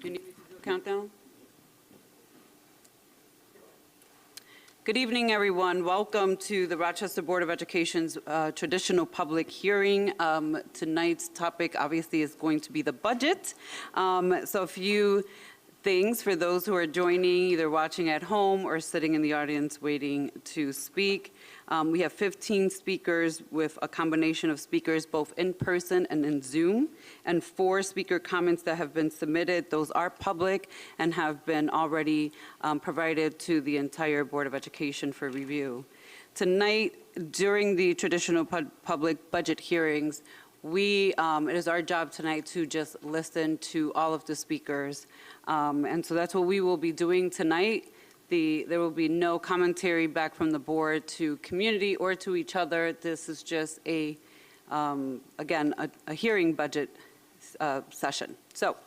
Do you need me to do a countdown? Good evening, everyone. Welcome to the Rochester Board of Education's traditional public hearing. Tonight's topic, obviously, is going to be the budget. So a few things for those who are joining, either watching at home or sitting in the audience waiting to speak. We have 15 speakers with a combination of speakers both in person and in Zoom, and 4 speaker comments that have been submitted. Those are public and have been already provided to the entire Board of Education for review. Tonight, during the traditional public budget hearings, it is our job tonight to just listen to all of the speakers. And so that's what we will be doing tonight. There will be no commentary back from the board to community or to each other. This is just again, a hearing budget session. So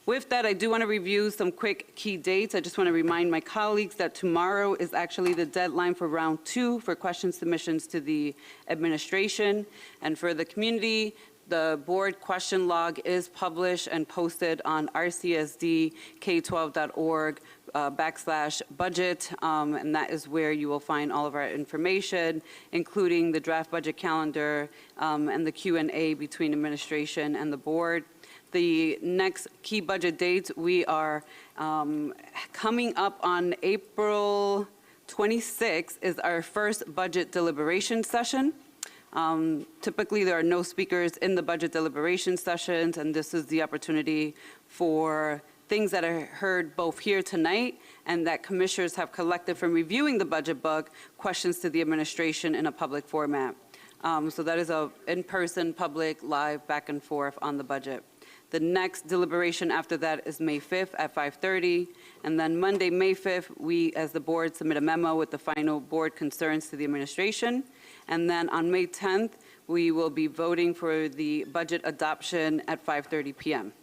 with that, I do want to review some quick key dates. I just want to remind my colleagues that tomorrow is actually the deadline for round 2 for question submissions to the administration. And for the community, the board question log is published and posted on rcsdk12.org /budget, and that is where you will find all of our information, including the draft budget calendar and the Q&A between administration and the board. The next key budget dates, we are coming up on April 26th is our first budget deliberation session. Typically, there are no speakers in the budget deliberation sessions, and this is the opportunity for things that are heard both here tonight and that commissioners have collected from reviewing the budget book, questions to the administration in a public format. So that is a in-person, public, live, back and forth on the budget. The next deliberation after that is May 5th at 5:30. And then Monday, May 5th, we, as the board, submit a memo with the final board concerns to the administration. And then on May 10th, we will be voting for the budget adoption at 5:30 p.m.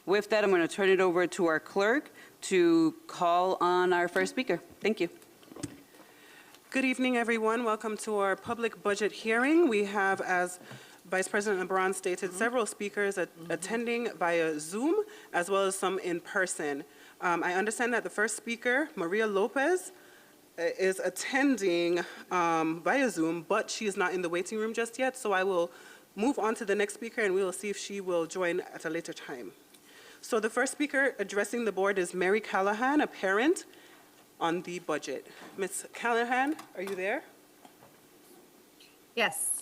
With that, I'm going to turn it over to our clerk to call on our first speaker. Thank you. Good evening, everyone. Welcome to our public budget hearing. We have, as Vice President LeBron stated, several speakers attending via Zoom, as well as some in person. I understand that the first speaker, Maria Lopez, is attending via Zoom, but she is not in the waiting room just yet, so I will move on to the next speaker, and we will see if she will join at a later time. So the first speaker addressing the board is Mary Callahan, a parent, on the budget. Ms. Callahan, are you there? Yes.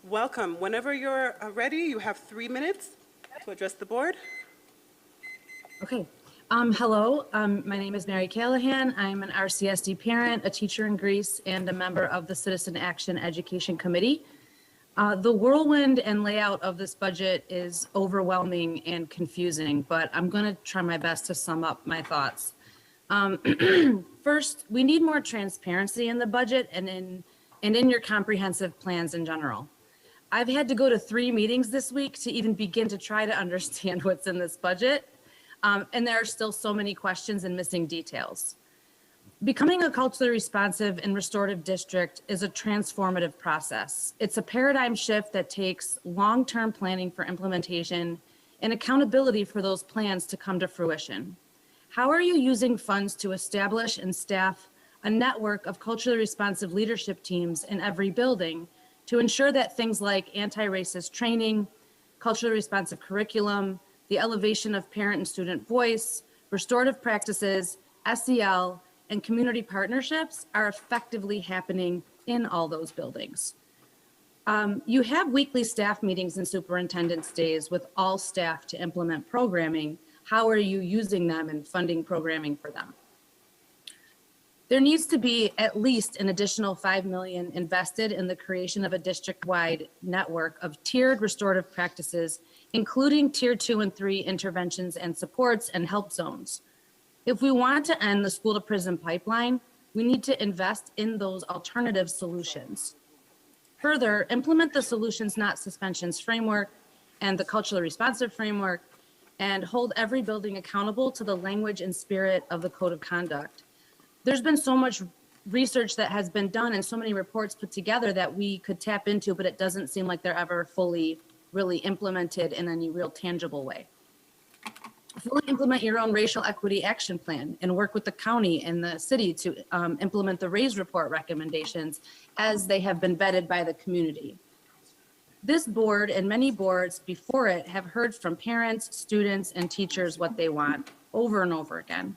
Welcome. Whenever you're ready, you have 3 minutes to address the board. Okay. Hello, my name is Mary Callahan. I'm an RCSD parent, a teacher in Greece, and a member of the Citizen Action Education Committee. The whirlwind and layout of this budget is overwhelming and confusing, but I'm going to try my best to sum up my thoughts. First, we need more transparency in the budget and in your comprehensive plans in general. I've had to go to 3 meetings this week to even begin to try to understand what's in this budget. And there are still so many questions and missing details. Becoming a culturally responsive and restorative district is a transformative process. It's a paradigm shift that takes long-term planning for implementation and accountability for those plans to come to fruition. How are you using funds to establish and staff a network of culturally responsive leadership teams in every building to ensure that things like anti-racist training, culturally responsive curriculum, the elevation of parent and student voice, restorative practices, SEL, and community partnerships are effectively happening in all those buildings? You have weekly staff meetings and superintendent's days with all staff to implement programming. How are you using them and funding programming for them? There needs to be at least an additional $5 million invested in the creation of a district-wide network of tiered restorative practices, including tier 2 and 3 interventions and supports and help zones. If we want to end the school to prison pipeline, we need to invest in those alternative solutions. Further, implement the solutions, not suspensions framework and the culturally responsive framework, and hold every building accountable to the language and spirit of the code of conduct. There's been so much research that has been done and so many reports put together that we could tap into, but it doesn't seem like they're ever fully really implemented in any real tangible way. Fully implement your own racial equity action plan and work with the county and the city to implement the RAISE report recommendations as they have been vetted by the community. This board and many boards before it have heard from parents, students, and teachers what they want over and over again.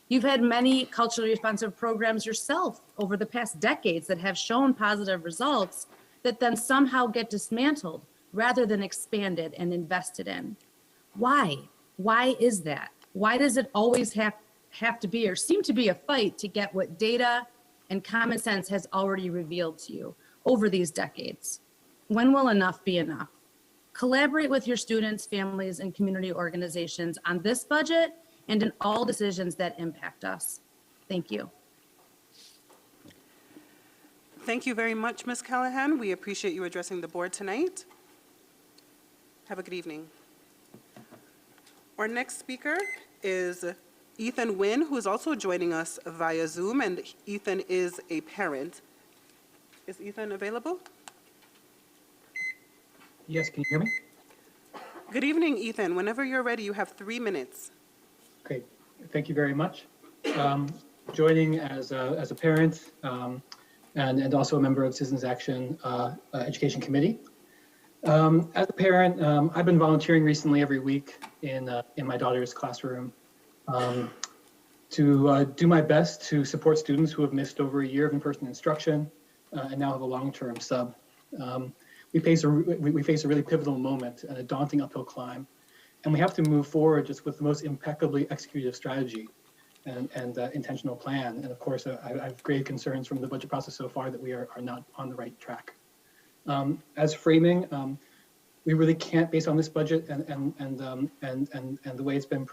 You've had many culturally responsive programs yourself over the past decades that have shown positive results that then somehow get dismantled rather than expanded and invested in. Why? Why is that? Why does it always have to be or seem to be a fight to get what data and common sense has already revealed to you over these decades? When will enough be enough? Collaborate with your students, families, and community organizations on this budget and in all decisions that impact us. Thank you. Thank you very much, Ms. Callahan. We appreciate you addressing the board tonight. Have a good evening. Our next speaker is Eamonn Nguyen, who is also joining us via Zoom, and Eamonn is a parent. Is Eamonn available? Yes, can you hear me? Good evening, Eamonn. Whenever you're ready, you have 3 minutes. Great, thank you very much. Joining as a parent and also a member of Citizens Action Education Committee. As a parent, I've been volunteering recently every week in my daughter's classroom to do my best to support students who have missed over a year of in-person instruction and now have a long-term sub. We face a really pivotal moment and a daunting uphill climb, and we have to move forward just with the most impeccably executed strategy and intentional plan. And of course, I have grave concerns from the budget process so far that we are not on the right track. As framing, we really can't, based on this budget and the way it's been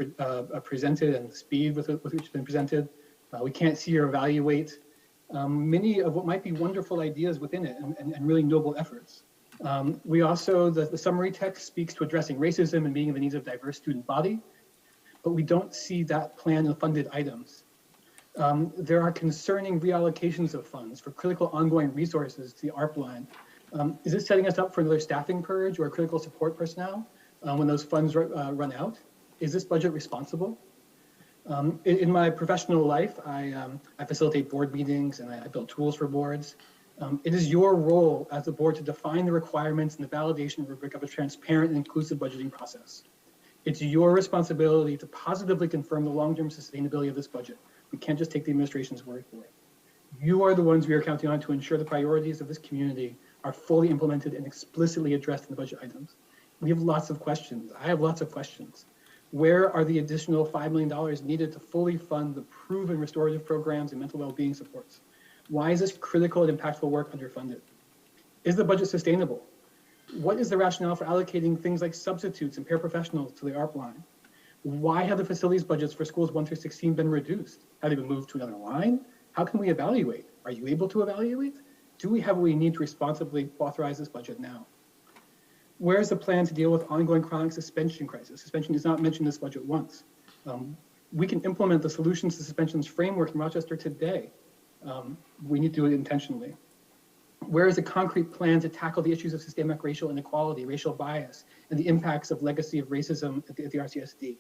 presented and the speed with which it's been presented, we can't see or evaluate many of what might be wonderful ideas within it and really noble efforts. We also, the summary text speaks to addressing racism and meeting the needs of a diverse student body, but we don't see that plan in funded items. There are concerning reallocations of funds for critical ongoing resources to the ARP line. Is this setting us up for another staffing purge or critical support personnel when those funds run out? Is this budget responsible? In my professional life, I facilitate board meetings and I build tools for boards. It is your role as a board to define the requirements and the validation rubric of a transparent and inclusive budgeting process. It's your responsibility to positively confirm the long-term sustainability of this budget. We can't just take the administration's word for it. You are the ones we are counting on to ensure the priorities of this community are fully implemented and explicitly addressed in the budget items. We have lots of questions. I have lots of questions. Where are the additional $5 million needed to fully fund the proven restorative programs and mental well-being supports? Why is this critical and impactful work underfunded? Is the budget sustainable? What is the rationale for allocating things like substitutes and paraprofessionals to the ARP line? Why have the facilities budgets for schools 1 through 16 been reduced? Have they been moved to another line? How can we evaluate? Are you able to evaluate? Do we have what we need to responsibly authorize this budget now? Where is the plan to deal with ongoing chronic suspension crisis? Suspension is not mentioned in this budget once. We can implement the solutions to suspensions framework in Rochester today. We need to do it intentionally. Where is a concrete plan to tackle the issues of systemic racial inequality, racial bias, and the impacts of legacy of racism at the RCSD?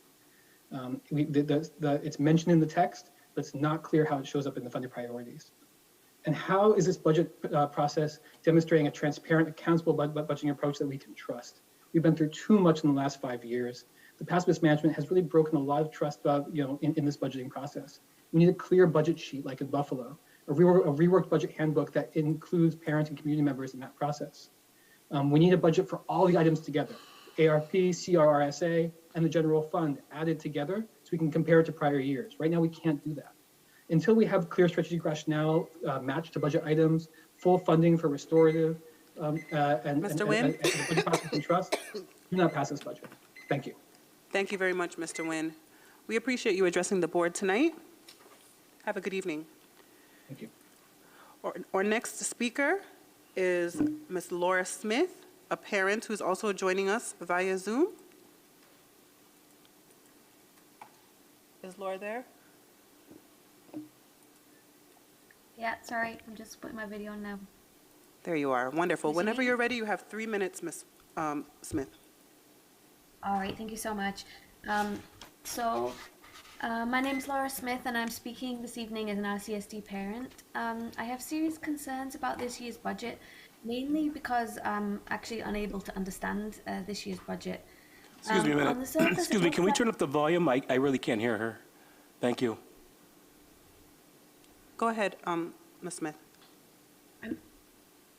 It's mentioned in the text, but it's not clear how it shows up in the funded priorities. And how is this budget process demonstrating a transparent, accountable budgeting approach that we can trust? We've been through too much in the last 5 years. The past mismanagement has really broken a lot of trust in this budgeting process. We need a clear budget sheet like in Buffalo, a reworked budget handbook that includes parents and community members in that process. We need a budget for all the items together, ARP, CRRSA, and the general fund added together so we can compare it to prior years. Right now, we can't do that. Until we have clear strategic rationale matched to budget items, full funding for restorative, and budget process and trust, do not pass this budget. Thank you. Thank you very much, Mr. Nguyen. We appreciate you addressing the board tonight. Have a good evening. Thank you. Our next speaker is Ms. Laura Smith, a parent who's also joining us via Zoom. Is Laura there? Yeah, sorry, I'm just putting my video on now. There you are. Wonderful. You see Whenever me? you're ready, you have 3 minutes, Ms. Smith. All right, thank you so much. My name's Laura Smith, and I'm speaking this evening as an RCSD parent. I have serious concerns about this year's budget, mainly because I'm actually unable to understand this year's budget. Excuse me a minute. On the surface, Excuse me, can we turn up the volume? I really can't hear her. Thank you. Go ahead, Ms. Smith.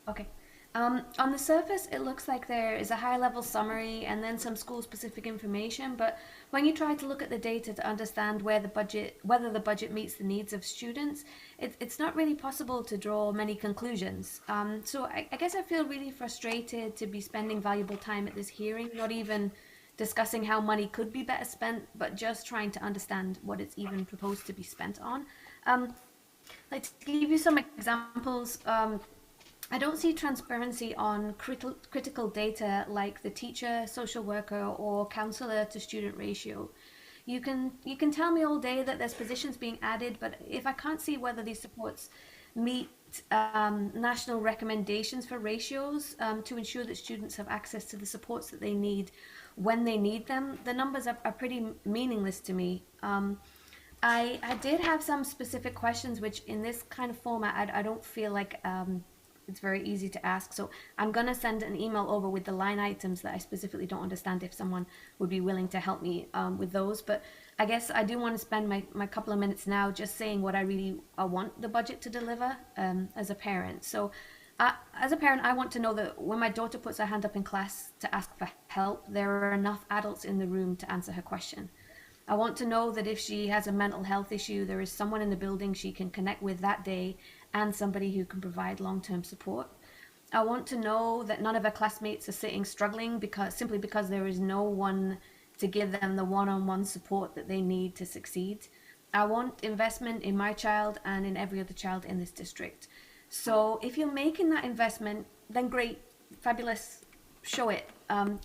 Okay. On the surface, it looks like there is a high-level summary and then some school-specific information, but when you try to look at the data to understand whether the budget meets the needs of students, it's not really possible to draw many conclusions. So I guess I feel really frustrated to be spending valuable time at this hearing, not even discussing how money could be better spent, but just trying to understand what it's even proposed to be spent on. Like, to give you some examples, I don't see transparency on critical data like the teacher, social worker, or counselor to student ratio. You can tell me all day that there's positions being added, but if I can't see whether these supports meet national recommendations for ratios to ensure that students have access to the supports that they need when they need them, the numbers are pretty meaningless to me. I did have some specific questions, which in this kind of format, I don't feel like it's very easy to ask. So I'm going to send an email over with the line items that I specifically don't understand if someone would be willing to help me with those. But I guess I do want to spend my couple of minutes now just saying what I really want the budget to deliver as a parent. So as a parent, I want to know that when my daughter puts her hand up in class to ask for help, there are enough adults in the room to answer her question. I want to know that if she has a mental health issue, there is someone in the building she can connect with that day and somebody who can provide long-term support. I want to know that none of her classmates are sitting struggling simply because there is no one to give them the one-on-one support that they need to succeed. I want investment in my child and in every other child in this district. So if you're making that investment, then great, fabulous, show it.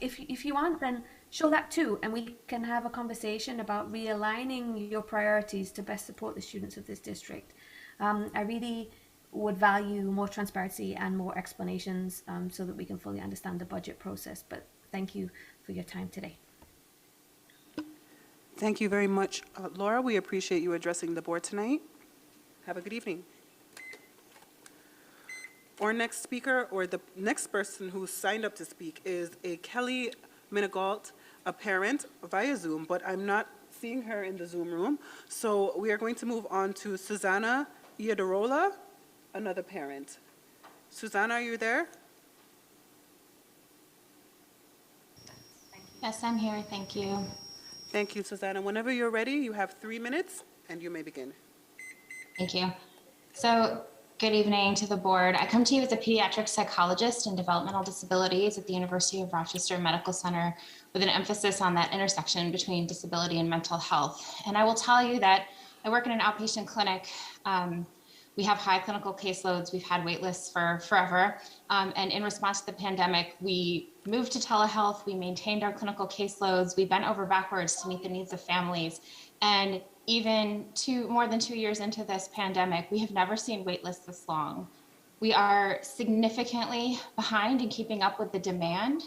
If you aren't, then show that too, and we can have a conversation about realigning your priorities to best support the students of this district. I really would value more transparency and more explanations so that we can fully understand the budget process. But thank you for your time today. Thank you very much, Laura. We appreciate you addressing the board tonight. Have a good evening. Our next speaker, or the next person who signed up to speak, is a Kelly Manigault, a parent via Zoom, but I'm not seeing her in the Zoom room. So we are going to move on to Susanna Iadarola, another parent. Susanna, are you there? Yes, I'm here. Thank you. Thank you, Susanna. Whenever you're ready, you have 3 minutes, and you may begin. Thank you. So, good evening to the board. I come to you as a pediatric psychologist in developmental disabilities at the University of Rochester Medical Center with an emphasis on that intersection between disability and mental health. And I will tell you that I work in an outpatient clinic. We have high clinical caseloads. We've had wait lists for forever. And in response to the pandemic, we moved to telehealth. We maintained our clinical caseloads. We bent over backwards to meet the needs of families. And even more than 2 years into this pandemic, we have never seen wait lists this long. We are significantly behind in keeping up with the demand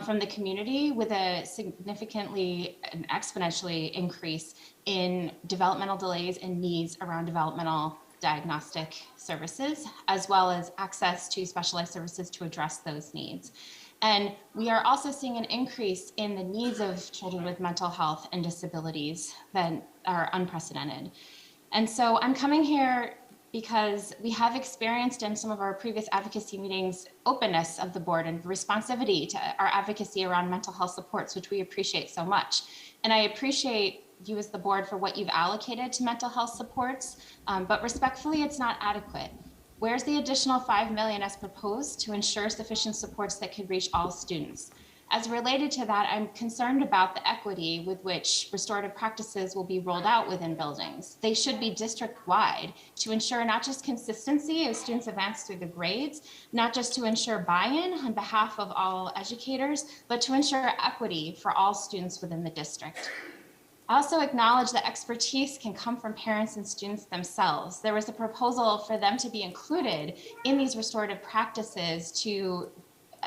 from the community, with a significantly and exponentially increase in developmental delays and needs around developmental diagnostic services, as well as access to specialized services to address those needs. And we are also seeing an increase in the needs of children with mental health and disabilities that are unprecedented. And so I'm coming here because we have experienced in some of our previous advocacy meetings openness of the board and responsivity to our advocacy around mental health supports, which we appreciate so much. And I appreciate you as the board for what you've allocated to mental health supports, but respectfully, it's not adequate. Where's the additional $5 million as proposed to ensure sufficient supports that could reach all students? As related to that, I'm concerned about the equity with which restorative practices will be rolled out within buildings. They should be district-wide to ensure not just consistency as students advance through the grades, not just to ensure buy-in on behalf of all educators, but to ensure equity for all students within the district. I also acknowledge that expertise can come from parents and students themselves. There was a proposal for them to be included in these restorative practices to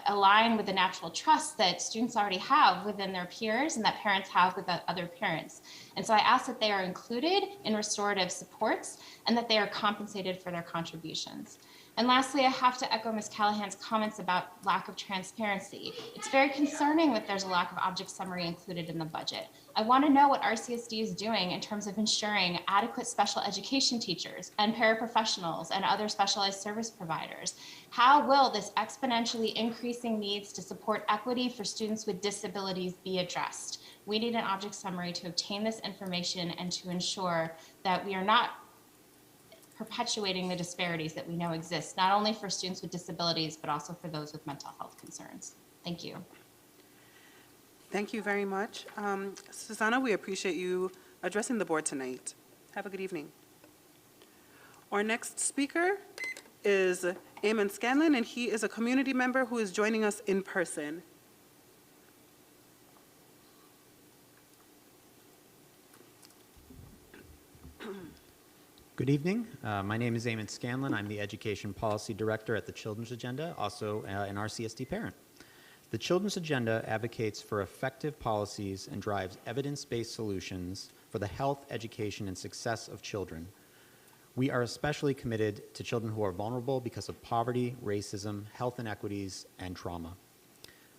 align with the natural trust that students already have within their peers and that parents have with the other parents. And so I ask that they are included in restorative supports and that they are compensated for their contributions. And lastly, I have to echo Ms. Callahan's comments about lack of transparency. It's very concerning that there's a lack of object summary included in the budget. I want to know what RCSD is doing in terms of ensuring adequate special education teachers and paraprofessionals and other specialized service providers. How will this exponentially increasing needs to support equity for students with disabilities be addressed? We need an object summary to obtain this information and to ensure that we are not perpetuating the disparities that we know exist, not only for students with disabilities, but also for those with mental health concerns. Thank you. Thank you very much. Susanna, we appreciate you addressing the board tonight. Have a good evening. Our next speaker is Eamonn Scanlon, and he is a community member who is joining us in person. Good evening. My name is Eamonn Scanlon. I'm the Education Policy Director at the Children's Agenda, also an RCSD parent. The Children's Agenda advocates for effective policies and drives evidence-based solutions for the health, education, and success of children. We are especially committed to children who are vulnerable because of poverty, racism, health inequities, and trauma.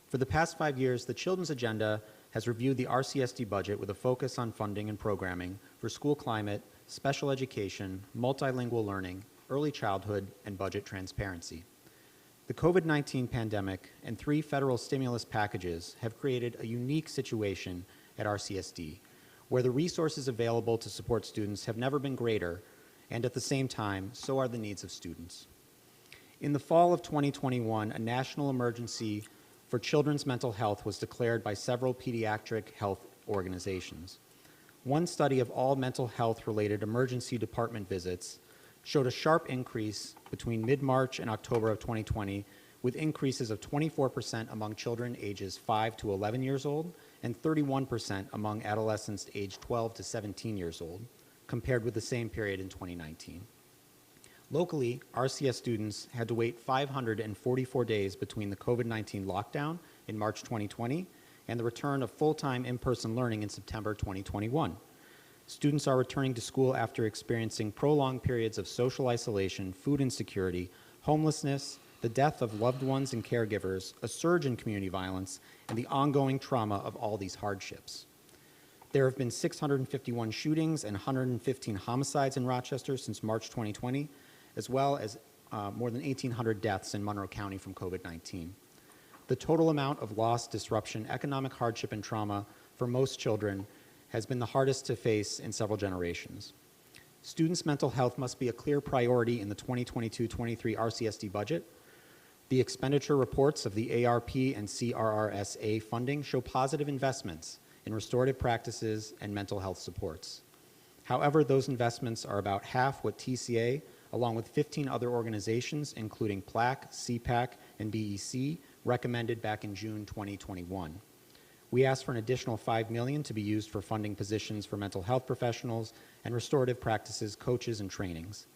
For the past 5 years, the Children's Agenda has reviewed the RCSD budget with a focus on funding and programming for school climate, special education, multilingual learning, early childhood, and budget transparency. The COVID-19 pandemic and 3 federal stimulus packages have created a unique situation at RCSD, where the resources available to support students have never been greater, and at the same time, so are the needs of students. In the fall of 2021, a national emergency for children's mental health was declared by several pediatric health organizations. One study of all mental health-related emergency department visits showed a sharp increase between mid-March and October of 2020, with increases of 24% among children ages 5 to 11 years old and 31% among adolescents aged 12 to 17 years old, compared with the same period in 2019. Locally, RCS students had to wait 544 days between the COVID-19 lockdown in March 2020 and the return of full-time in-person learning in September 2021. Students are returning to school after experiencing prolonged periods of social isolation, food insecurity, homelessness, the death of loved ones and caregivers, a surge in community violence, and the ongoing trauma of all these hardships. There have been 651 shootings and 115 homicides in Rochester since March 2020, as well as more than 1,800 deaths in Monroe County from COVID-19. The total amount of loss, disruption, economic hardship, and trauma for most children has been the hardest to face in several generations. Students' mental health must be a clear priority in the 2022-23 RCSD budget. The expenditure reports of the ARP and CRRSA funding show positive investments in restorative practices and mental health supports. However, those investments are about half what TCA, along with 15 other organizations, including PLAC, CPAC, and BEC, recommended back in June 2021. We asked for an additional $5 million to be used for funding positions for mental health professionals and restorative practices, coaches, and trainings.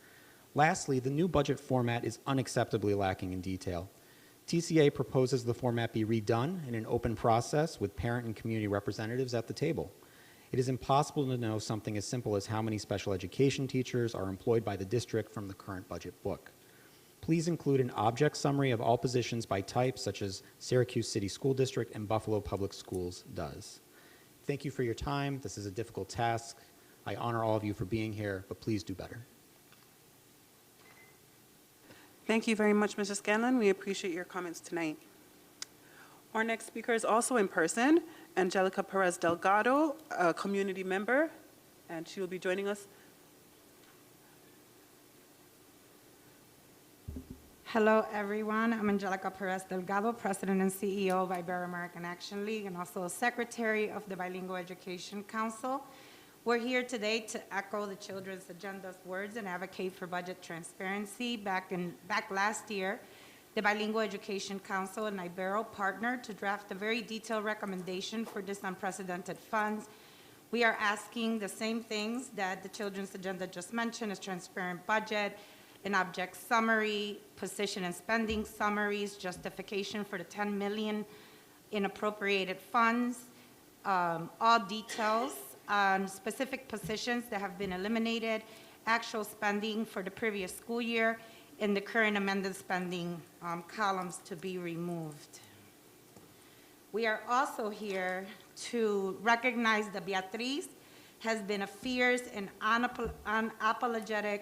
Lastly, the new budget format is unacceptably lacking in detail. TCA proposes the format be redone in an open process with parent and community representatives at the table. It is impossible to know something as simple as how many special education teachers are employed by the district from the current budget book. Please include an object summary of all positions by type, such as Syracuse City School District and Buffalo Public Schools does. Thank you for your time. This is a difficult task. I honor all of you for being here, but please do better. Thank you very much, Mr. Scanlon. We appreciate your comments tonight. Our next speaker is also in person, Angelica Delgado, a community member, and she will be joining us. Hello, everyone. I'm Angelica Delgado, President and CEO of Ibero-American Action League, and also Secretary of the Bilingual Education Council. We're here today to echo the Children's Agenda's words and advocate for budget transparency. Back last year, the Bilingual Education Council and Ibero partnered to draft a very detailed recommendation for this unprecedented funds. We are asking the same things that the Children's Agenda just mentioned, as transparent budget, an object summary, position and spending summaries, justification for the 10 million in appropriated funds, all details on specific positions that have been eliminated, actual spending for the previous school year, and the current amended spending columns to be removed. We are also here to recognize that Beatriz has been a fierce and unapologetic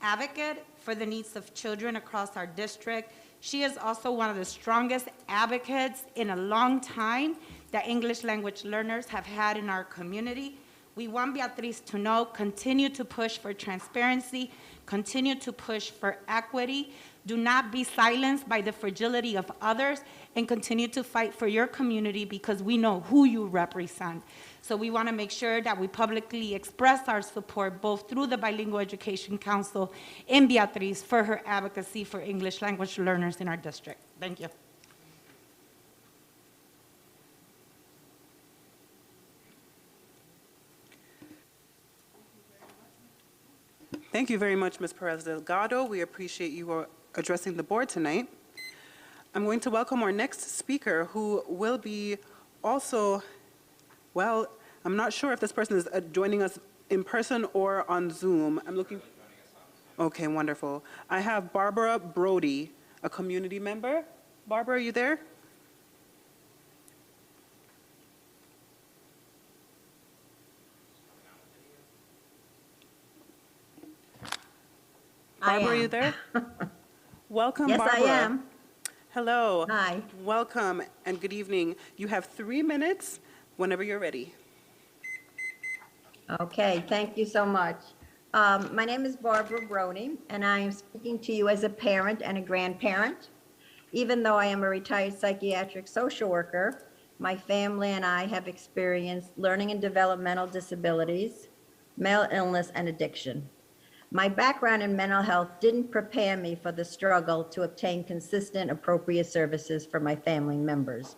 advocate for the needs of children across our district. She is also one of the strongest advocates in a long time that English language learners have had in our community. We want Beatriz to know, continue to push for transparency, continue to push for equity. Do not be silenced by the fragility of others, and continue to fight for your community because we know who you represent. So we want to make sure that we publicly express our support both through the Bilingual Education Council and Beatriz for her advocacy for English language learners in our district. Thank you. Thank you very much, Ms. Perez Delgado. We appreciate you addressing the board tonight. I'm going to welcome our next speaker, who will be also, well, I'm not sure if this person is joining us in person or on Zoom. I'm looking. Okay, wonderful. I have Barbara Brody, a community member. Barbara, are you there? Barbara, are you there? Welcome, Yes, Barbara. I am. Hello. Hi. Welcome and good evening. You have 3 minutes whenever you're ready. Okay, thank you so much. My name is Barbara Brody, and I am speaking to you as a parent and a grandparent. Even though I am a retired psychiatric social worker, my family and I have experienced learning and developmental disabilities, mental illness, and addiction. My background in mental health didn't prepare me for the struggle to obtain consistent, appropriate services for my family members.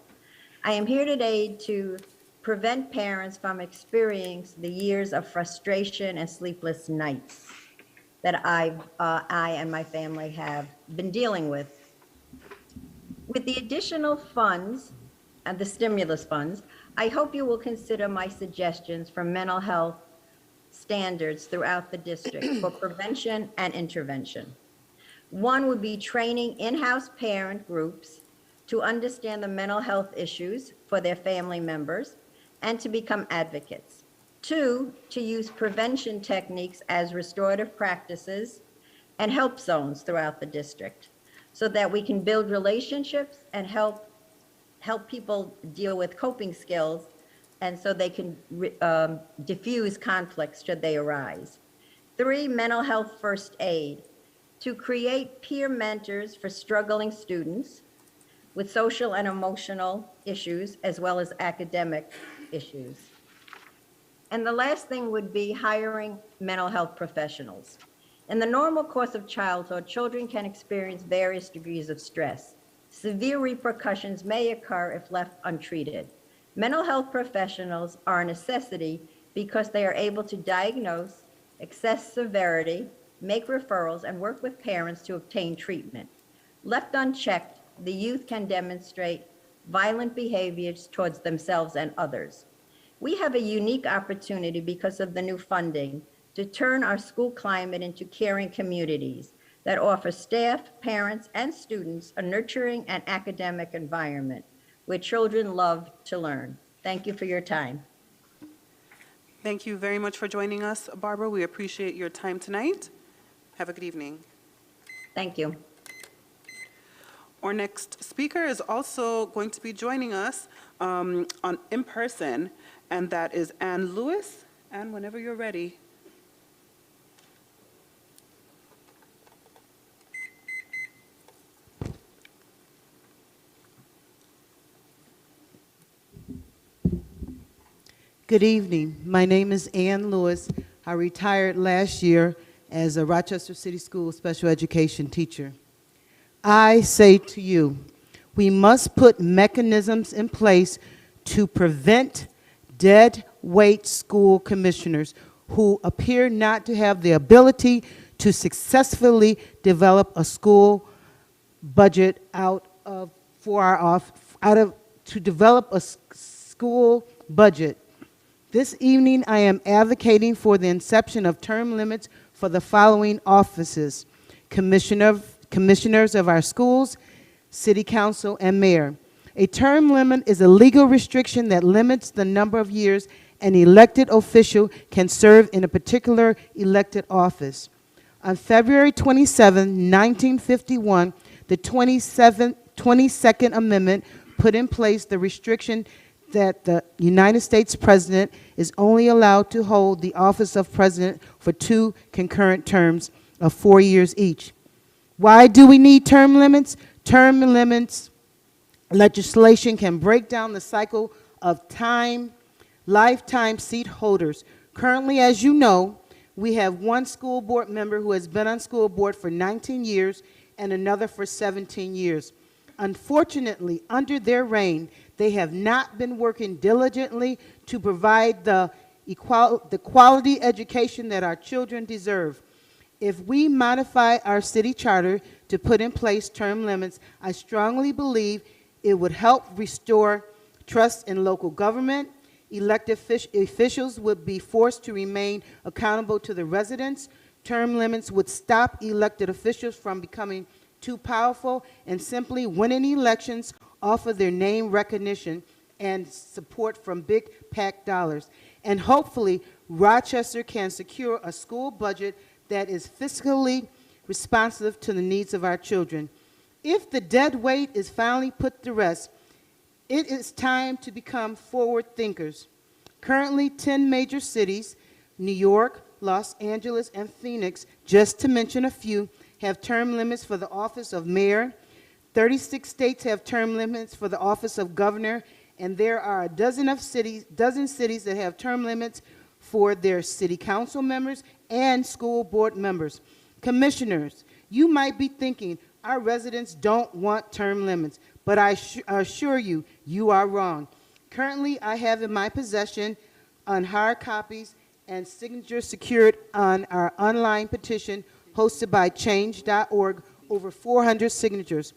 I am here today to prevent parents from experiencing the years of frustration and sleepless nights that I and my family have been dealing with. With the additional funds and the stimulus funds, I hope you will consider my suggestions for mental health standards throughout the district for prevention and intervention. One would be training in-house parent groups to understand the mental health issues for their family members and to become advocates. 2, to use prevention techniques as restorative practices and help zones throughout the district so that we can build relationships and help people deal with coping skills, and so they can diffuse conflicts should they arise. 3, mental health first aid, to create peer mentors for struggling students with social and emotional issues as well as academic issues. And the last thing would be hiring mental health professionals. In the normal course of childhood, children can experience various degrees of stress. Severe repercussions may occur if left untreated. Mental health professionals are a necessity because they are able to diagnose, assess severity, make referrals, and work with parents to obtain treatment. Left unchecked, the youth can demonstrate violent behaviors towards themselves and others. We have a unique opportunity because of the new funding to turn our school climate into caring communities that offer staff, parents, and students a nurturing and academic environment where children love to learn. Thank you for your time. Thank you very much for joining us, Barbara. We appreciate your time tonight. Have a good evening. Thank you. Our next speaker is also going to be joining us in person, and that is Ann Lewis. Ann, whenever you're ready. Good evening. My name is Ann Lewis. I retired last year as a Rochester City School special education teacher. I say to you, we must put mechanisms in place to prevent dead weight school commissioners who appear not to have the ability to successfully develop a school budget to develop a school budget. This evening, I am advocating for the inception of term limits for the following offices: commissioners of our schools, city council, and mayor. A term limit is a legal restriction that limits the number of years an elected official can serve in a particular elected office. On February 27, 1951, the 22nd Amendment put in place the restriction that the United States President is only allowed to hold the office of President for 2 concurrent terms of 4 years each. Why do we need term limits? Term limits legislation can break down the cycle of lifetime seat holders. Currently, as you know, we have one school board member who has been on school board for 19 years and another for 17 years. Unfortunately, under their reign, they have not been working diligently to provide the quality education that our children deserve. If we modify our city charter to put in place term limits, I strongly believe it would help restore trust in local government. Elected officials would be forced to remain accountable to the residents. Term limits would stop elected officials from becoming too powerful and simply winning elections off of their name recognition and support from big PAC dollars. And hopefully, Rochester can secure a school budget that is fiscally responsive to the needs of our children. If the dead weight is finally put to rest, it is time to become forward thinkers. Currently, 10 major cities, New York, Los Angeles, and Phoenix, just to mention a few, have term limits for the office of mayor. 36 states have term limits for the office of governor, and there are a dozen cities that have term limits for their city council members and school board members. Commissioners, you might be thinking our residents don't want term limits, but I assure you, you are wrong. Currently, I have in my possession on hard copies and signatures secured on our online petition hosted by change.org, over 400 signatures.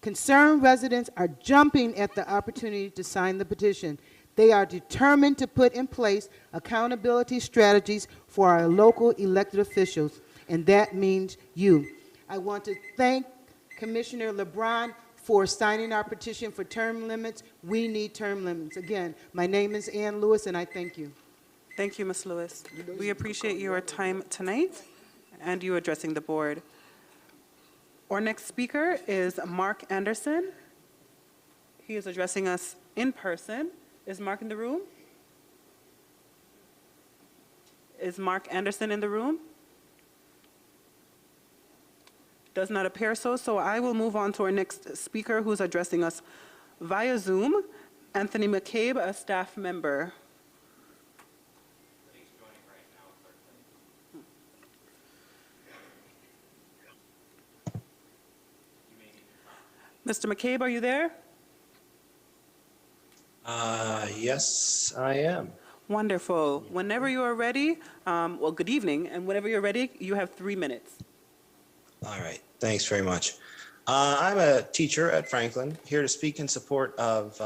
Concerned residents are jumping at the opportunity to sign the petition. They are determined to put in place accountability strategies for our local elected officials, and that means you. I want to thank Commissioner LeBron for signing our petition for term limits. We need term limits. Again, my name is Ann Lewis, and I thank you. Thank you, Ms. Lewis. We appreciate your time tonight and you addressing the board. Our next speaker is Mark Anderson. He is addressing us in person. Is Mark in the room? Is Mark Anderson in the room? Does not appear so, so I will move on to our next speaker who's addressing us via Zoom, Anthony McCabe, a staff member. Mr. McCabe, are you there? Yes, I am. Wonderful. Whenever you are ready, well, good evening, and whenever you're ready, you have 3 minutes. All right, thanks very much. I'm a teacher at Franklin, here to speak in support of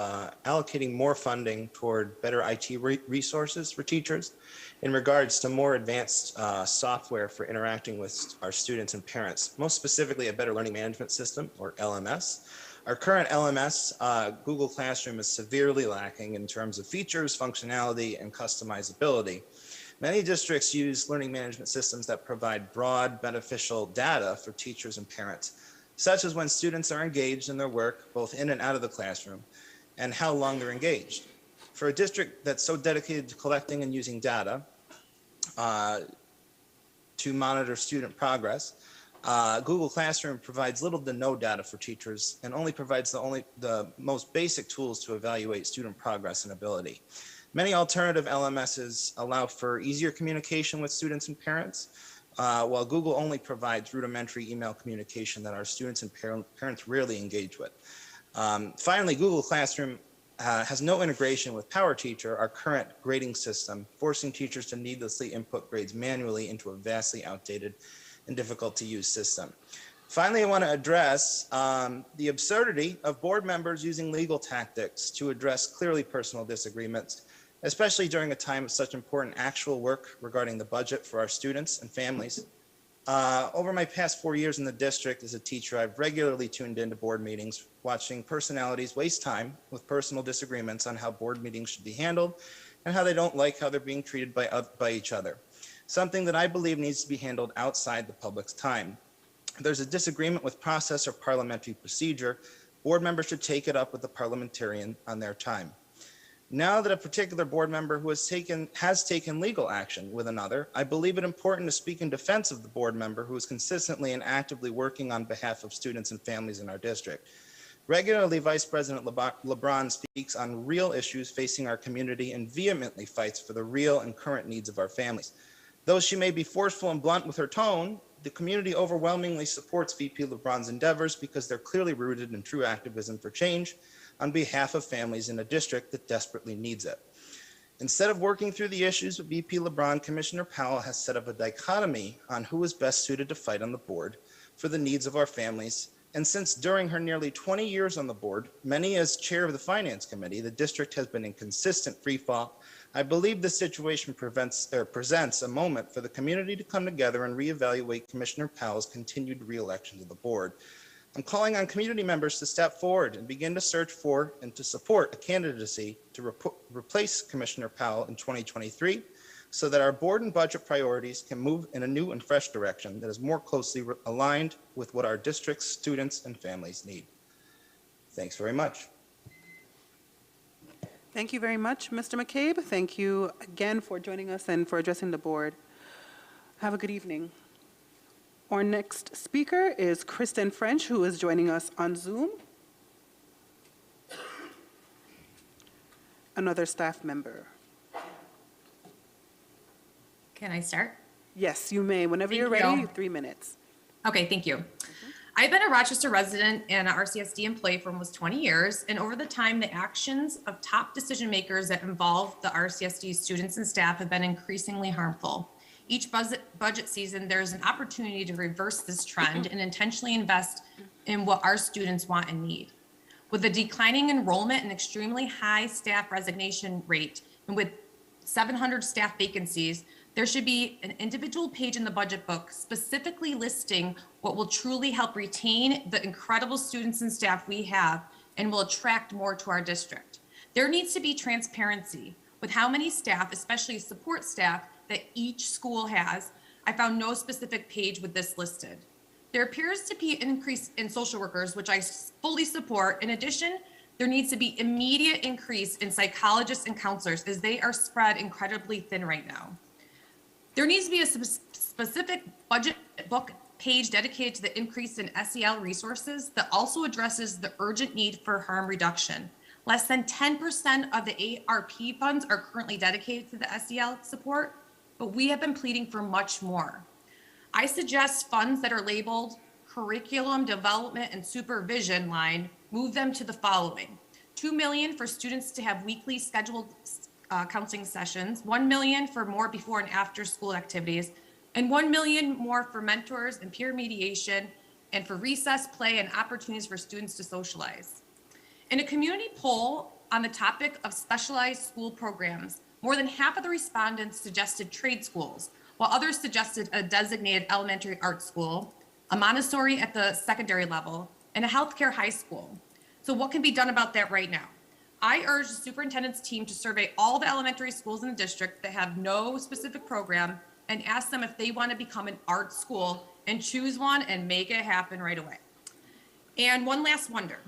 allocating more funding toward better IT resources for teachers in regards to more advanced software for interacting with our students and parents, most specifically a better learning management system, or LMS. Our current LMS, Google Classroom, is severely lacking in terms of features, functionality, and customizability. Many districts use learning management systems that provide broad, beneficial data for teachers and parents, such as when students are engaged in their work, both in and out of the classroom, and how long they're engaged. For a district that's so dedicated to collecting and using data to monitor student progress, Google Classroom provides little to no data for teachers and only provides the most basic tools to evaluate student progress and ability. Many alternative LMSs allow for easier communication with students and parents, while Google only provides rudimentary email communication that our students and parents rarely engage with. Finally, Google Classroom has no integration with PowerTeacher, our current grading system, forcing teachers to needlessly input grades manually into a vastly outdated and difficult to use system. Finally, I want to address the absurdity of board members using legal tactics to address clearly personal disagreements, especially during a time of such important actual work regarding the budget for our students and families. Over my past 4 years in the district as a teacher, I've regularly tuned into board meetings, watching personalities waste time with personal disagreements on how board meetings should be handled and how they don't like how they're being treated by each other. Something that I believe needs to be handled outside the public's time. If there's a disagreement with process or parliamentary procedure, board members should take it up with the parliamentarian on their time. Now that a particular board member who has taken legal action with another, I believe it important to speak in defense of the board member who is consistently and actively working on behalf of students and families in our district. Regularly, Vice President LeBron speaks on real issues facing our community and vehemently fights for the real and current needs of our families. Though she may be forceful and blunt with her tone, the community overwhelmingly supports VP LeBron's endeavors because they're clearly rooted in true activism for change on behalf of families in a district that desperately needs it. Instead of working through the issues with VP LeBron, Commissioner Powell has set up a dichotomy on who is best suited to fight on the board for the needs of our families. And since during her nearly 20 years on the board, many as chair of the Finance Committee, the district has been in consistent freefall. I believe this situation presents a moment for the community to come together and reevaluate Commissioner Powell's continued re-election to the board. I'm calling on community members to step forward and begin to search for and to support a candidacy to replace Commissioner Powell in 2023 so that our board and budget priorities can move in a new and fresh direction that is more closely aligned with what our district's students and families need. Thanks very much. Thank you very much, Mr. McCabe. Thank you again for joining us and for addressing the board. Have a good evening. Our next speaker is Kristin French, who is joining us on Zoom. Another staff member. Can I start? Yes, you may. Whenever you're ready, 3 minutes. Okay, thank you. I've been a Rochester resident and an RCSD employee for almost 20 years, and over the time, the actions of top decision makers that involve the RCSD students and staff have been increasingly harmful. Each budget season, there's an opportunity to reverse this trend and intentionally invest in what our students want and need. With a declining enrollment and extremely high staff resignation rate, and with 700 staff vacancies, there should be an individual page in the budget book specifically listing what will truly help retain the incredible students and staff we have and will attract more to our district. There needs to be transparency with how many staff, especially support staff, that each school has. I found no specific page with this listed. There appears to be an increase in social workers, which I fully support. In addition, there needs to be immediate increase in psychologists and counselors as they are spread incredibly thin right now. There needs to be a specific budget book page dedicated to the increase in SEL resources that also addresses the urgent need for harm reduction. Less than 10% of the ARP funds are currently dedicated to the SEL support, but we have been pleading for much more. I suggest funds that are labeled curriculum development and supervision line, move them to the following: $2 million for students to have weekly scheduled counseling sessions, $1 million for more before and after school activities, and $1 million more for mentors and peer mediation, and for recess, play, and opportunities for students to socialize. In a community poll on the topic of specialized school programs, more than half of the respondents suggested trade schools, while others suggested a designated elementary art school, a Montessori at the secondary level, and a healthcare high school. So what can be done about that right now? I urge the superintendent's team to survey all the elementary schools in the district that have no specific program and ask them if they want to become an art school and choose one and make it happen right away. And one last wonder.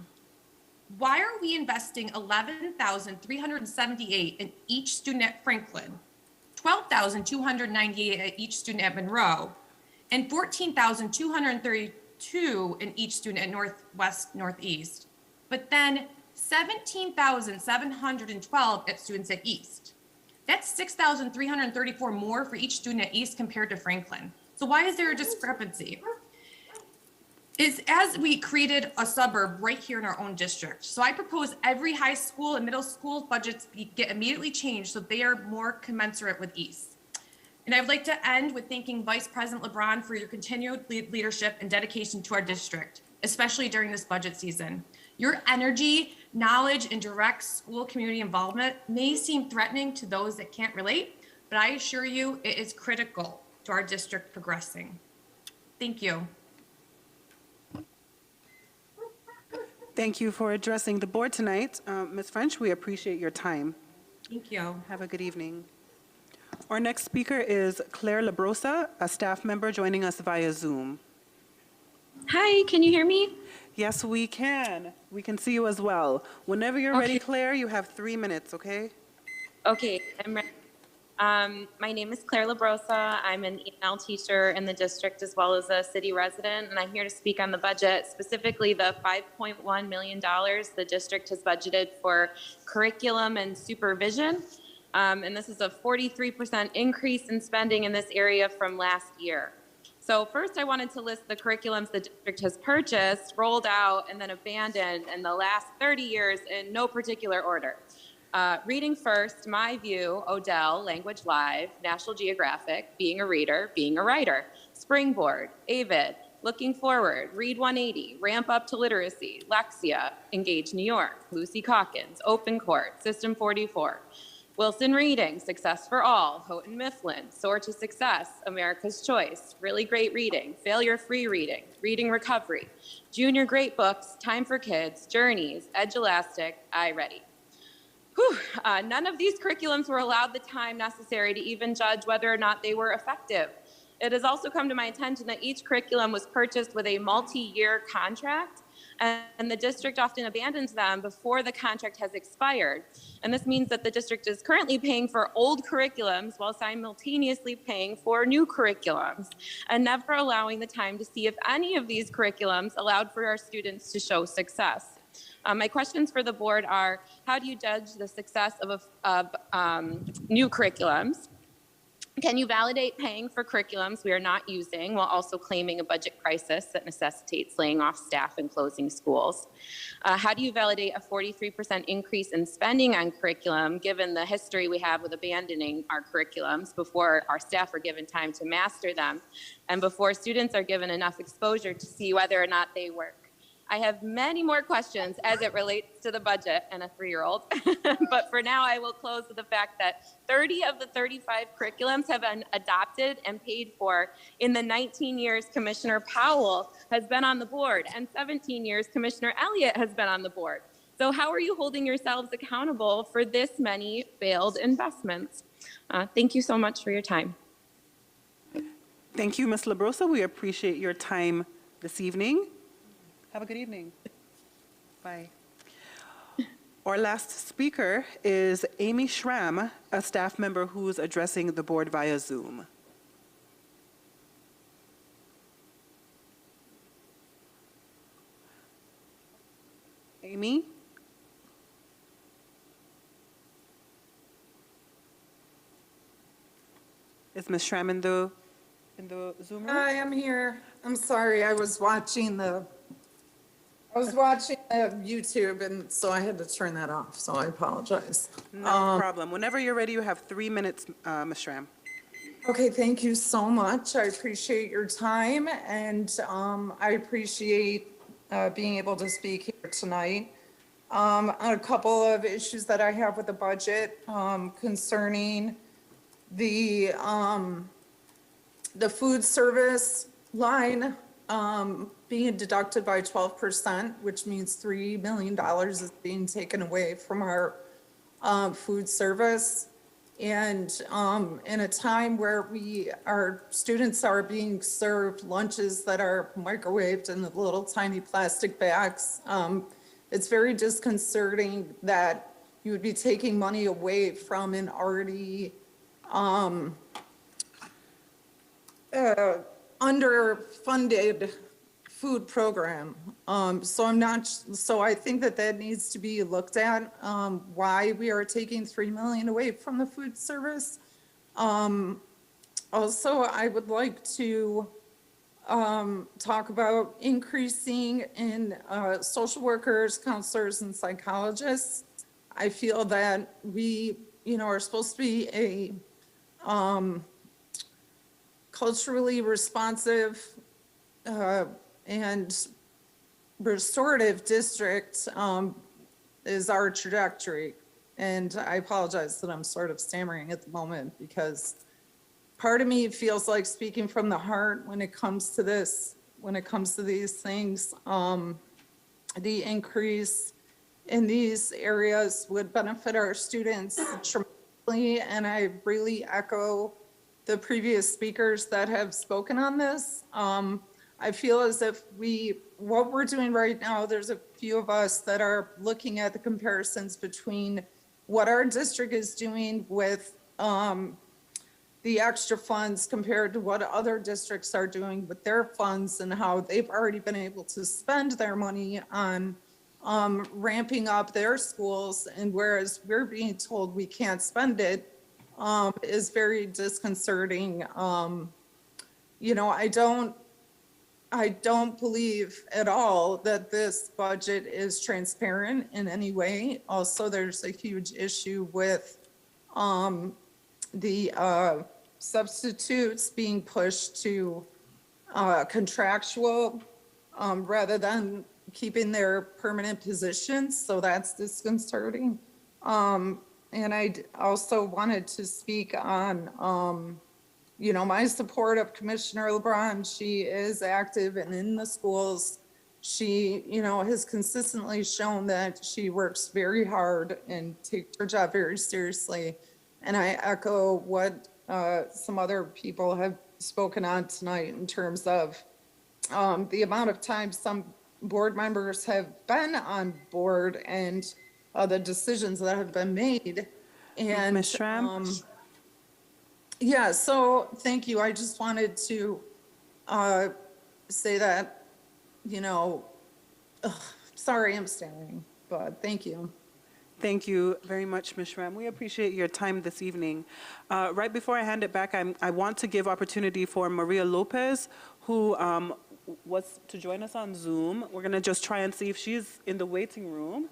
Why are we investing $11,378 in each student at Franklin, $12,298 at each student at Monroe, and $14,232 in each student at Northwest Northeast, but then $17,712 at students at East? That's $6,334 more for each student at East compared to Franklin. So why is there a discrepancy? Is as we created a suburb right here in our own district. So I propose every high school and middle school budgets get immediately changed so they are more commensurate with East. And I'd like to end with thanking Vice President LeBron for your continued leadership and dedication to our district, especially during this budget season. Your energy, knowledge, and direct school community involvement may seem threatening to those that can't relate, but I assure you it is critical to our district progressing. Thank you. Thank you for addressing the board tonight. Ms. French, we appreciate your time. Thank you. Have a good evening. Our next speaker is Claire Labrosa, a staff member joining us via Zoom. Hi, can you hear me? Yes, we can. We can see you as well. Whenever you're ready, Claire, you have 3 minutes, okay? Okay, I'm ready. My name is Claire Labrosa. I'm an EL teacher in the district as well as a city resident, and I'm here to speak on the budget, specifically the $5.1 million the district has budgeted for curriculum and supervision. And this is a 43% increase in spending in this area from last year. So first, I wanted to list the curriculums the district has purchased, rolled out, and then abandoned in the last 30 years in no particular order. Reading first, My View, Odell, Language Live, National Geographic, Being a Reader, Being a Writer, Springboard, AVID, Looking Forward, Read 180, Ramp Up to Literacy, Lexia, Engage New York, Lucy Calkins, Open Court, System 44. Wilson Reading, Success for All, Houghton Mifflin, Soar to Success, America's Choice, Really Great Reading, Failure-Free Reading, Reading Recovery, Junior Great Books, Time for Kids, Journeys, Edge Elastic, iReady. None of these curriculums were allowed the time necessary to even judge whether or not they were effective. It has also come to my attention that each curriculum was purchased with a multi-year contract, and the district often abandons them before the contract has expired. And this means that the district is currently paying for old curriculums while simultaneously paying for new curriculums and never allowing the time to see if any of these curriculums allowed for our students to show success. My questions for the board are, how do you judge the success of new curriculums? Can you validate paying for curriculums we are not using while also claiming a budget crisis that necessitates laying off staff and closing schools? How do you validate a 43% increase in spending on curriculum given the history we have with abandoning our curriculums before our staff are given time to master them and before students are given enough exposure to see whether or not they work? I have many more questions as it relates to the budget and a 3-year-old, but for now I will close with the fact that 30 of the 35 curriculums have been adopted and paid for in the 19 years Commissioner Powell has been on the board and 17 years Commissioner Elliott has been on the board. So how are you holding yourselves accountable for this many failed investments? Thank you so much for your time. Thank you, Ms. Labrosa. We appreciate your time this evening. Have a good evening. Bye. Our last speaker is Amy Schramm, a staff member who's addressing the board via Zoom. Amy? Is Ms. Schramm in the Zoom room? Hi, I'm here. I'm sorry, I was watching YouTube, and so I had to turn that off, so I apologize. No problem. Whenever you're ready, you have 3 minutes, Ms. Schramm. Okay, thank you so much. I appreciate your time, and I appreciate being able to speak here tonight. On a couple of issues that I have with the budget concerning the food service line being deducted by 12%, which means $3 million is being taken away from our food service. And in a time where our students are being served lunches that are microwaved in the little tiny plastic bags, it's very disconcerting that you would be taking money away from an already underfunded food program. So I think that needs to be looked at, why we are taking $3 million away from the food service. Also, I would like to talk about increasing in social workers, counselors, and psychologists. I feel that we, are supposed to be a culturally responsive and restorative district is our trajectory. And I apologize that I'm sort of stammering at the moment because part of me feels like speaking from the heart when it comes to this, when it comes to these things. The increase in these areas would benefit our students tremendously, and I really echo the previous speakers that have spoken on this. I feel as if what we're doing right now, there's a few of us that are looking at the comparisons between what our district is doing with the extra funds compared to what other districts are doing with their funds and how they've already been able to spend their money on ramping up their schools, and whereas we're being told we can't spend it is very disconcerting. You know, I don't believe at all that this budget is transparent in any way. Also, there's a huge issue with the substitutes being pushed to contractual rather than keeping their permanent positions. So that's disconcerting. And I also wanted to speak on, you know, my support of Commissioner LeBron. She is active and in the schools. She, you know, has consistently shown that she works very hard and takes her job very seriously. And I echo what some other people have spoken on tonight in terms of the amount of time some board members have been on board and the decisions that have been made. And Ms. Schramm? Yeah, so thank you. I just wanted to say that, you know, sorry I'm stammering, but thank you. Thank you very much, Ms. Schramm. We appreciate your time this evening. Right before I hand it back, I want to give opportunity for Maria Lopez, who was to join us on Zoom. We're going to just try and see if she's in the waiting room.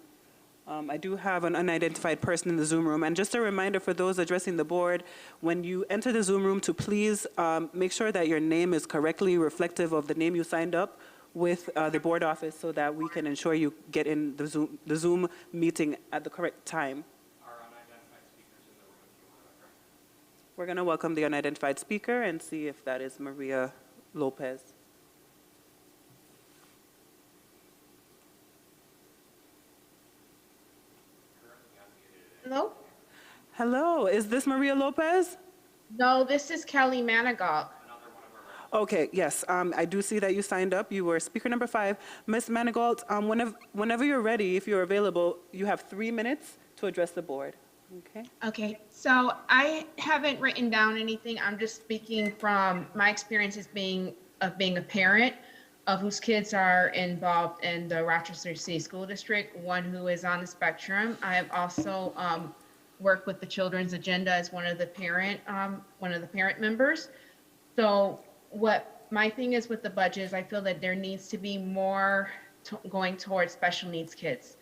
I do have an unidentified person in the Zoom room. And just a reminder for those addressing the board, when you enter the Zoom room, to please make sure that your name is correctly reflective of the name you signed up with the board office so that we can ensure you get in the Zoom meeting at the correct time. We're going to welcome the unidentified speaker and see if that is Maria Lopez. Hello? Hello, is this Maria Lopez? No, this is Kelly Manigault. Okay, yes, I do see that you signed up. You were speaker number 5. Ms. Manigault, whenever you're ready, if you're available, you have 3 minutes to address the board. Okay. Okay, so I haven't written down anything. I'm just speaking from my experience as being a parent of whose kids are involved in the Rochester City School District, one who is on the spectrum. I have also worked with the Children's Agenda as one of the parent members. So what my thing is with the budget is I feel that there needs to be more going towards special needs kids.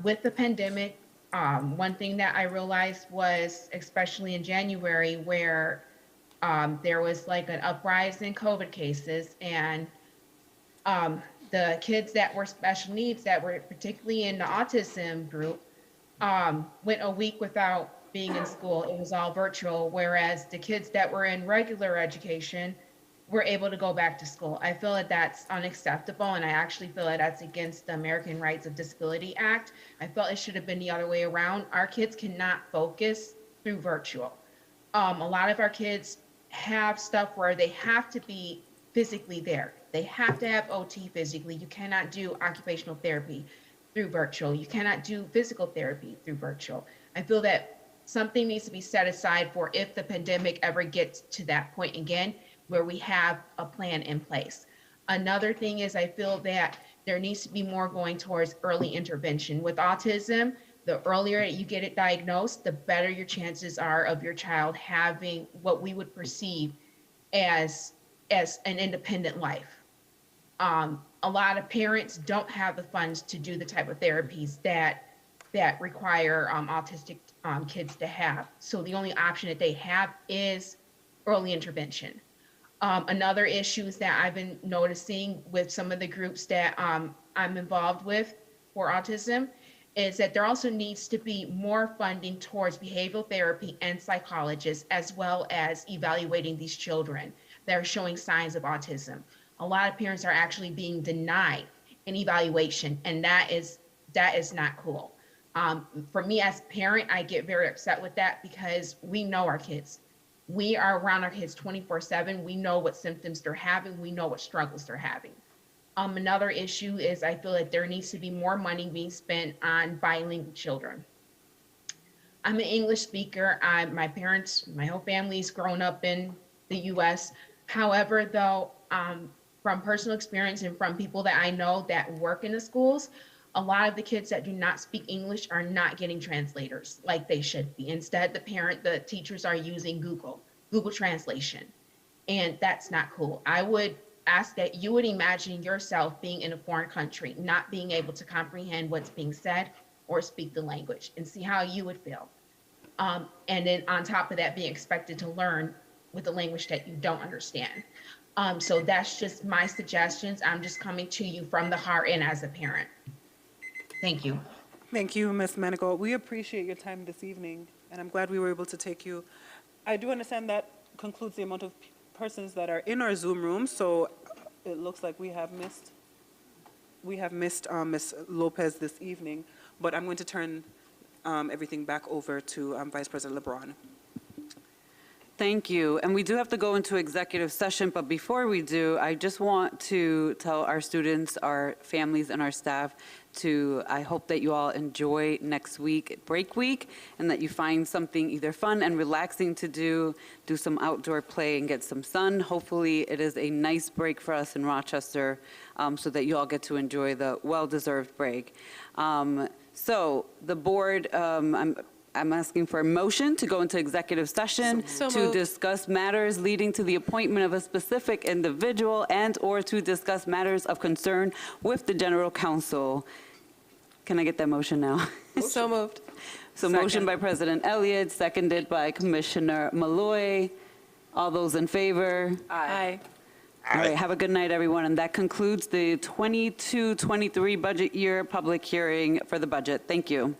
With the pandemic, one thing that I realized was, especially in January, where there was like an uprise in COVID cases, and the kids that were special needs, that were particularly in the autism group, went a week without being in school. It was all virtual, whereas the kids that were in regular education were able to go back to school. I feel that that's unacceptable, and I actually feel that that's against the American Rights of Disability Act. I felt it should have been the other way around. Our kids cannot focus through virtual. A lot of our kids have stuff where they have to be physically there. They have to have OT physically. You cannot do occupational therapy through virtual. You cannot do physical therapy through virtual. I feel that something needs to be set aside for if the pandemic ever gets to that point again, where we have a plan in place. Another thing is I feel that there needs to be more going towards early intervention. With autism, the earlier you get it diagnosed, the better your chances are of your child having what we would perceive as an independent life. A lot of parents don't have the funds to do the type of therapies that require autistic kids to have. So the only option that they have is early intervention. Another issues that I've been noticing with some of the groups that I'm involved with for autism is that there also needs to be more funding towards behavioral therapy and psychologists, as well as evaluating these children that are showing signs of autism. A lot of parents are actually being denied an evaluation, and that is not cool. For me as a parent, I get very upset with that because we know our kids. We are around our kids 24/7. We know what symptoms they're having. We know what struggles they're having. Another issue is I feel that there needs to be more money being spent on bilingual children. I'm an English speaker. My parents, my whole family's grown up in the US. However, though, from personal experience and from people that I know that work in the schools, a lot of the kids that do not speak English are not getting translators like they should be. Instead, the teachers are using Google Translation, and that's not cool. I would ask that you would imagine yourself being in a foreign country, not being able to comprehend what's being said or speak the language, and see how you would feel. And then on top of that, being expected to learn with a language that you don't understand. So that's just my suggestions. I'm just coming to you from the heart and as a parent. Thank you. Thank you, Ms. Manigault. We appreciate your time this evening, and I'm glad we were able to take you. I do understand that concludes the amount of persons that are in our Zoom room, so it looks like we have missed Ms. Lopez this evening, but I'm going to turn everything back over to Vice President LeBron. Thank you. And we do have to go into executive session, but before we do, I just want to tell our students, our families, and our staff I hope that you all enjoy next week, break week, and that you find something either fun and relaxing to do some outdoor play and get some sun. Hopefully it is a nice break for us in Rochester, so that you all get to enjoy the well-deserved break. So the board, I'm asking for a motion to go into executive session to discuss matters leading to the appointment of a specific individual and/or to discuss matters of concern with the general counsel. Can I get that motion now? So moved. So motion by President Elliott, seconded by Commissioner Malloy. All those in favor? Aye. All right, have a good night, everyone. And that concludes the 22-23 budget year public hearing for the budget. Thank you.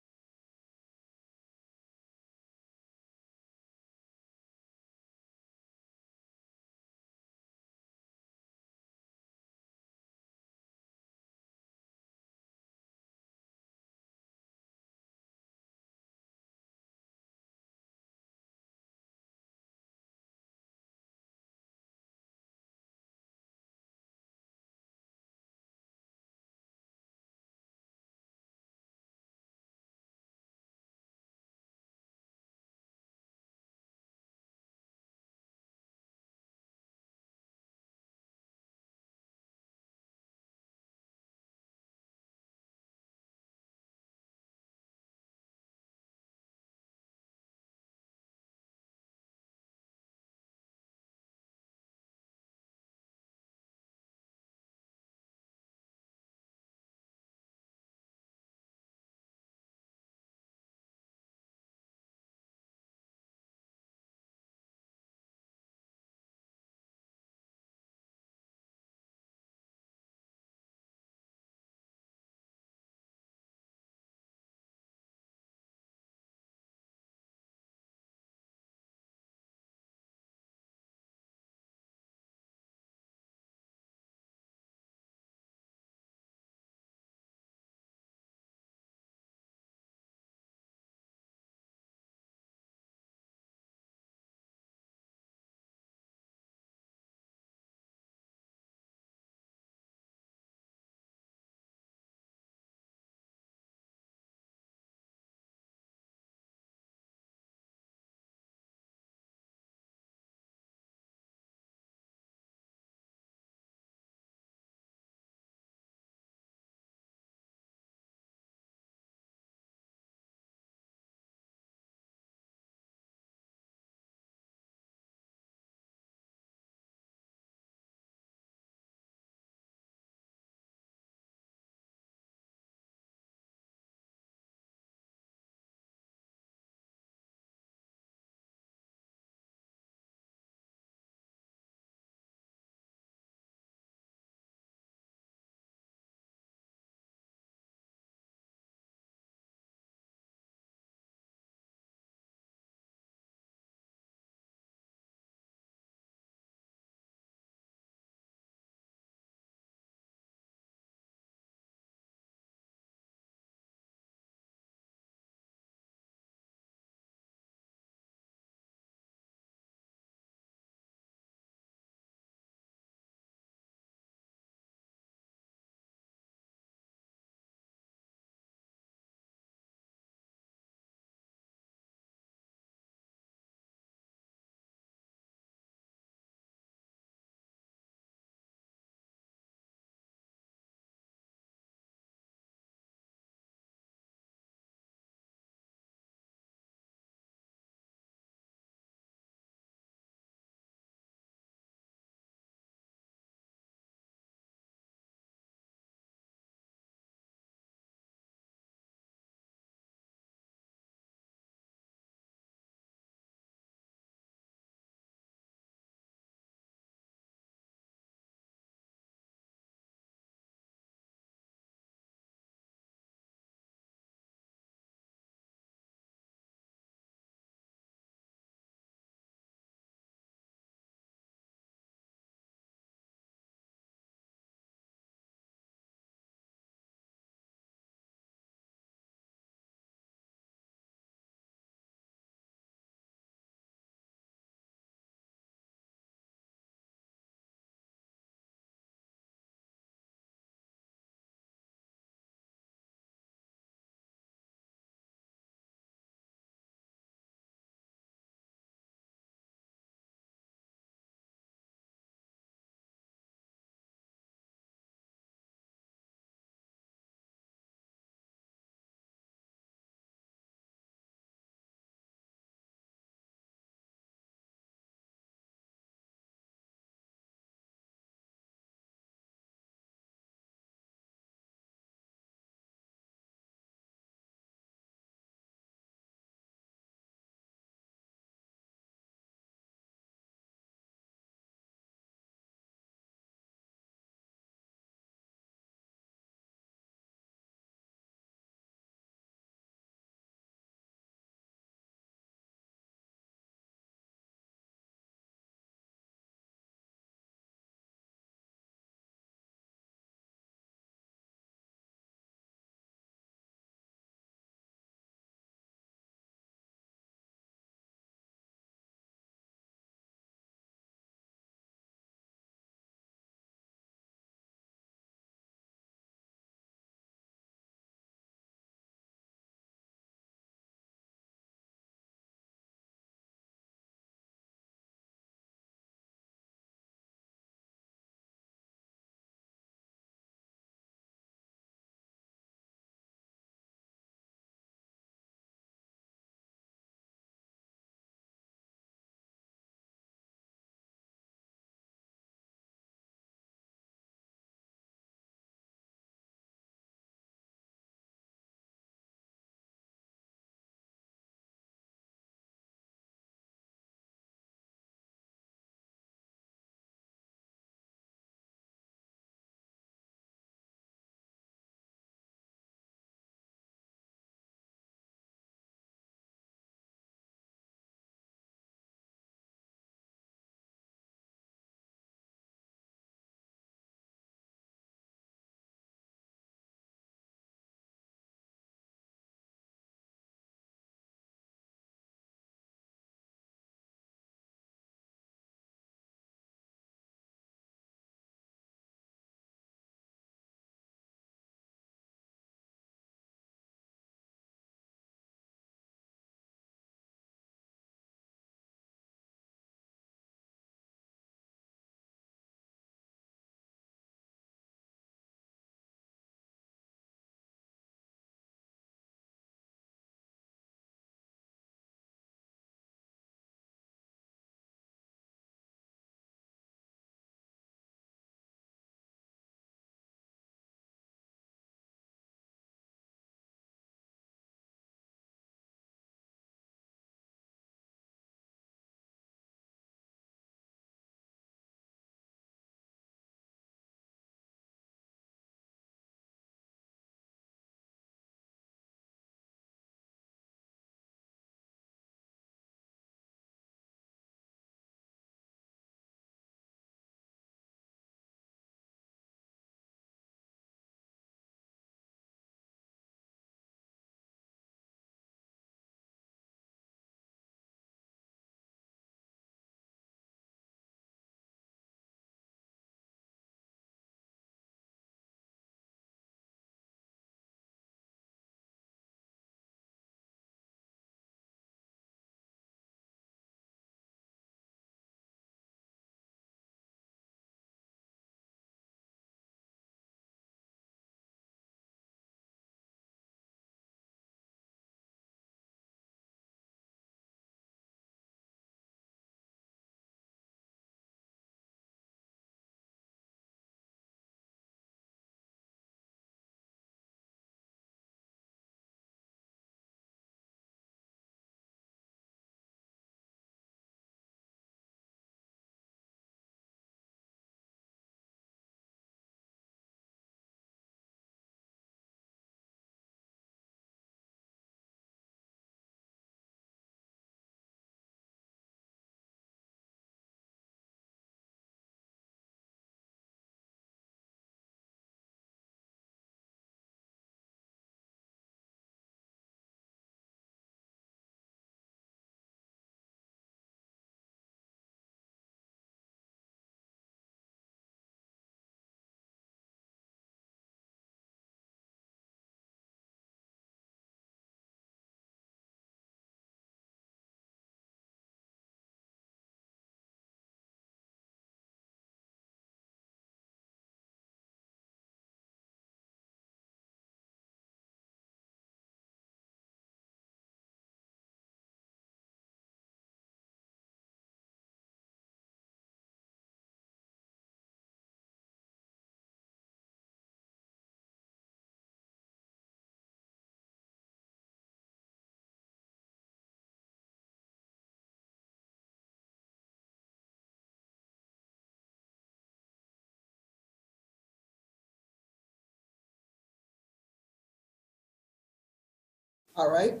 All right.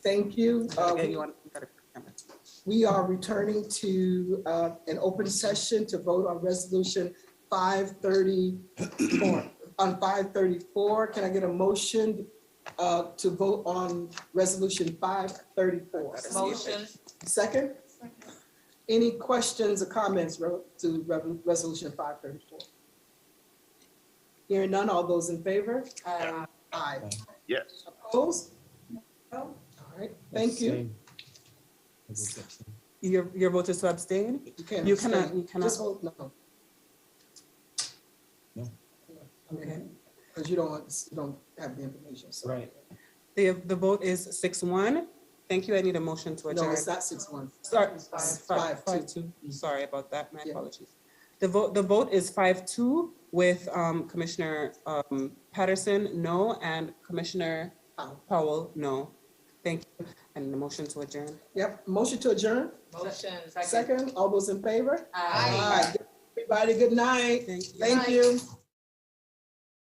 Thank you. We are returning to an open session to vote on resolution 534. On 534, can I get a motion to vote on resolution 534? Motion. Second? Any questions or comments to resolution 534? Hearing none, all those in favor? Aye. Yes. Opposed? No. All right, thank you. Your vote is to abstain? You cannot. Just vote no. No. Okay, because you don't have the information, so. Right. The vote is 6-1. Thank you. I need a motion to adjourn. No, it's not 6-1. Sorry, It's 5-2. Sorry about that. My apologies. The vote is 5-2 with Commissioner Patterson, no, and Commissioner Powell, no. Thank you. And the motion to adjourn. Yep, motion to adjourn. Motion. Second, all those in favor? Aye. Everybody, good night. Thank you. Thank you.